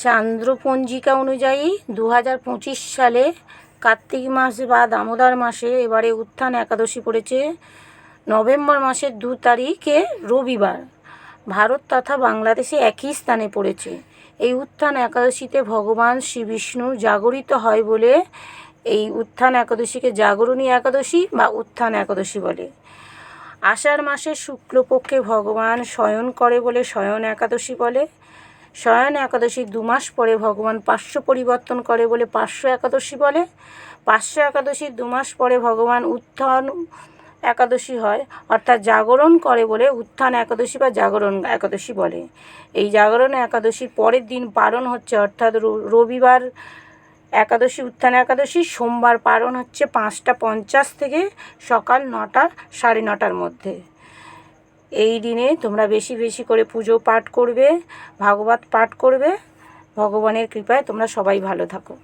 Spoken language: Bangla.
চান্দ্রপঞ্জিকা অনুযায়ী 2025 সালে কার্তিক মাস বা দামোদর মাসে এবারে উত্থান একাদশী পড়েছে নভেম্বর মাসের 2 তারিখে রবিবার। ভারত তথা বাংলাদেশে একই স্থানে পড়েছে। এই উত্থান একাদশীতে ভগবান শ্রী বিষ্ণু জাগরিত হয় বলে এই উত্থান একাদশীকে জাগরণী একাদশী বা উত্থান একাদশী বলে। আষাঢ় মাসের শুক্লপক্ষে ভগবান শয়ন করে বলে শয়ন একাদশী বলে। শয়ন একাদশীর 2 মাস পরে ভগবান পার্শ্ব পরিবর্তন করে বলে পার্শ্ব একাদশী বলে। পার্শ্ব একাদশীর 2 মাস পরে ভগবান উত্থান একাদশী হয়, অর্থাৎ জাগরণ করে বলে উত্থান একাদশী বা জাগরণ একাদশী বলে। এই জাগরণ একাদশীর পরের দিন পারণ হচ্ছে, অর্থাৎ রবিবার একাদশী উত্থান একাদশী, সোমবার পারণ হচ্ছে 5:50 থেকে সকাল 9টা সাড়ে 9টার মধ্যে। এই দিনে তোমরা বেশি বেশি করে পুজো পাঠ করবে, ভাগবত পাঠ করবে। ভগবানের কৃপায় তোমরা সবাই ভালো থাকো।